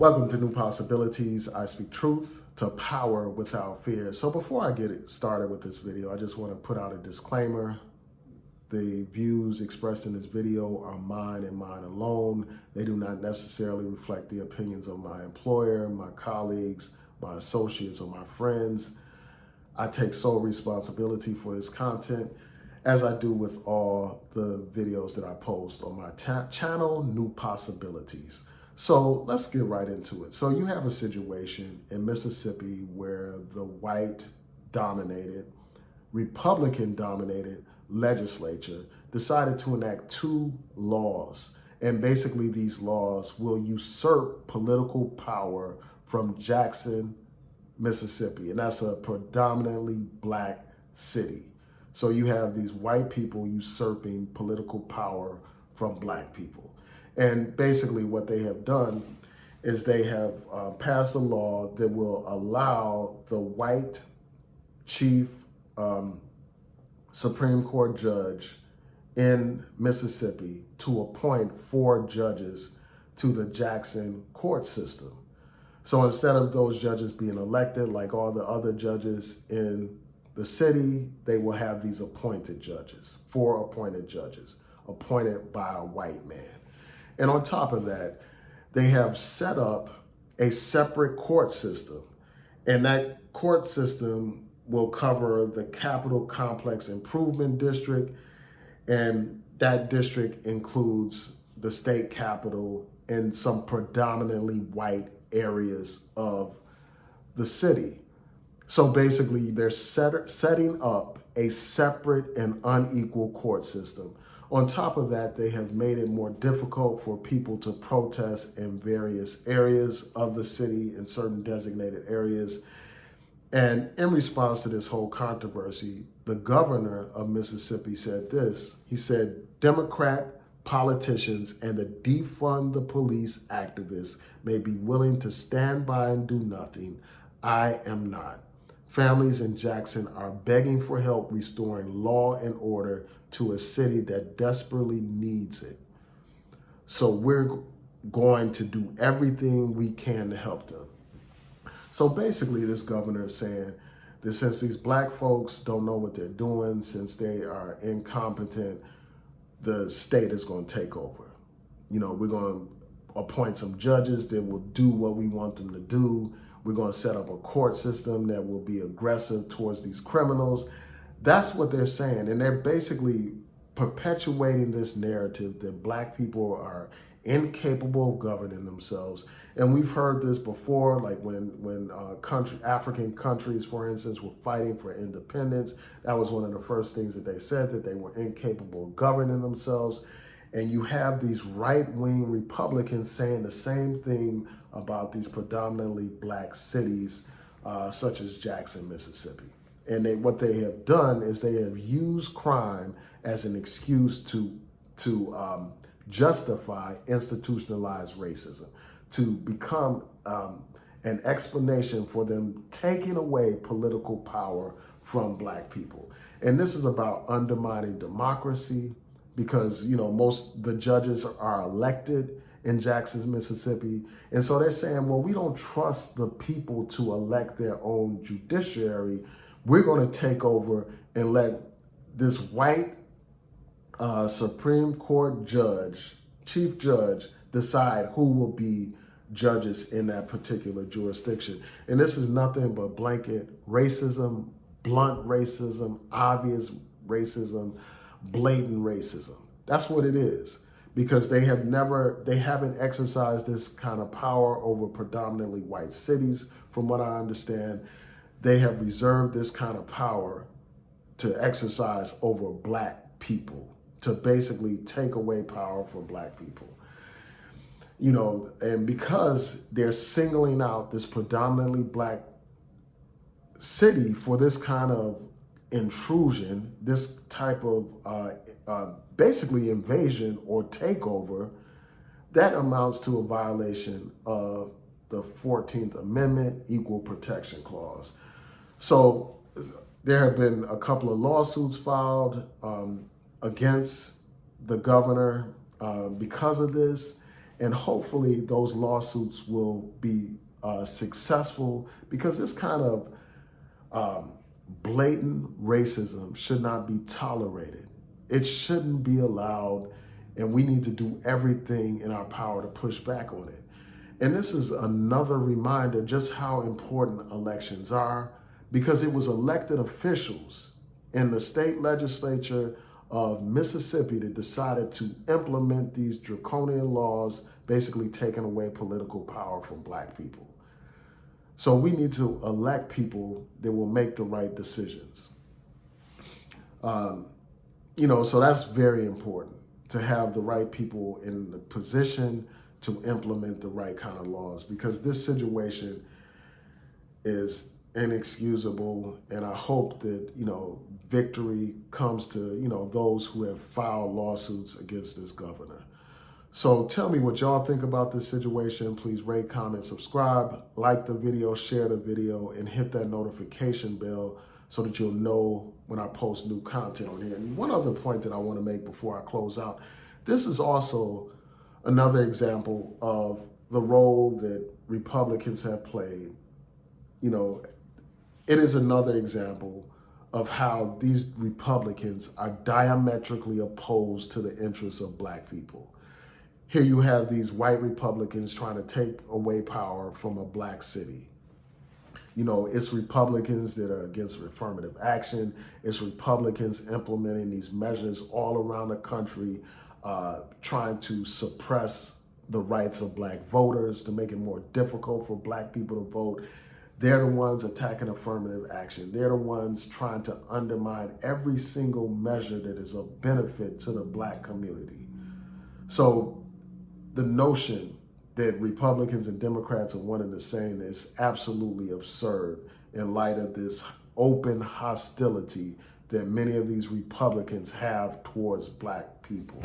Welcome to New Possibilities. I speak truth to power without fear. So before I get started with this video, I just want to put out a disclaimer. The views expressed in this video are mine and mine alone. They do not necessarily reflect the opinions of my employer, my colleagues, my associates, or my friends. I take sole responsibility for this content, as I do with all the videos that I post on my channel, New Possibilities. So let's get right into it. So you have a situation in Mississippi where the white-dominated, Republican-dominated legislature decided to enact two laws. And basically these laws will usurp political power from Jackson, Mississippi. And that's a predominantly black city. So you have these white people usurping political power from black people. And basically what they have done is they have passed a law that will allow the white chief Supreme Court judge in Mississippi to appoint 4 judges to the Jackson court system. So instead of those judges being elected like all the other judges in the city, they will have these appointed judges, 4 appointed judges, appointed by a white man. And on top of that, they have set up a separate court system. And that court system will cover the Capital Complex Improvement District. And that district includes the state capitol and some predominantly white areas of the city. So basically, they're setting up a separate and unequal court system. On top of that, they have made it more difficult for people to protest in various areas of the city, in certain designated areas. And in response to this whole controversy, the governor of Mississippi said this. He said, Democrat politicians and the defund the police activists may be willing to stand by and do nothing. I am not. Families in Jackson are begging for help restoring law and order to a city that desperately needs it. So we're going to do everything we can to help them. So basically this governor is saying that since these black folks don't know what they're doing, since they are incompetent, the state is going to take over. You know, we're going to appoint some judges that will do what we want them to do. We're going to set up a court system that will be aggressive towards these criminals. That's what they're saying. And they're basically perpetuating this narrative that black people are incapable of governing themselves. And we've heard this before, like when African countries, for instance, were fighting for independence. That was one of the first things that they said, that they were incapable of governing themselves. And you have these right-wing Republicans saying the same thing about these predominantly black cities, such as Jackson, Mississippi. And what they have done is they have used crime as an excuse to justify institutionalized racism, to become an explanation for them taking away political power from black people. And this is about undermining democracy, because, you know, the judges are elected in Jackson, Mississippi. And so they're saying, well, we don't trust the people to elect their own judiciary. We're going to take over and let this white Supreme Court judge, chief judge, decide who will be judges in that particular jurisdiction. And this is nothing but blanket racism, blunt racism, obvious racism, blatant racism. That's what it is, because they haven't exercised this kind of power over predominantly white cities. From what I understand, they have reserved this kind of power to exercise over black people, to basically take away power from black people. You know, and because they're singling out this predominantly black city for this kind of intrusion, this type of basically invasion or takeover, that amounts to a violation of the 14th Amendment Equal Protection Clause. So there have been a couple of lawsuits filed against the governor because of this. And hopefully those lawsuits will be successful, because this kind of blatant racism should not be tolerated. It shouldn't be allowed, and we need to do everything in our power to push back on it. And this is another reminder just how important elections are, because it was elected officials in the state legislature of Mississippi that decided to implement these draconian laws, basically taking away political power from Black people. So we need to elect people that will make the right decisions. So that's very important, to have the right people in the position to implement the right kind of laws, because this situation is inexcusable. And I hope that, victory comes to, those who have filed lawsuits against this governor. So tell me what y'all think about this situation. Please rate, comment, subscribe, like the video, share the video, and hit that notification bell so that you'll know when I post new content on here. And one other point that I want to make before I close out, this is also another example of the role that Republicans have played. It is another example of how these Republicans are diametrically opposed to the interests of Black people. Here you have these white Republicans trying to take away power from a Black city. It's Republicans that are against affirmative action. It's Republicans implementing these measures all around the country, trying to suppress the rights of Black voters, to make it more difficult for Black people to vote. They're the ones attacking affirmative action. They're the ones trying to undermine every single measure that is of benefit to the Black community. So the notion that Republicans and Democrats are one and the same is absolutely absurd in light of this open hostility that many of these Republicans have towards Black people.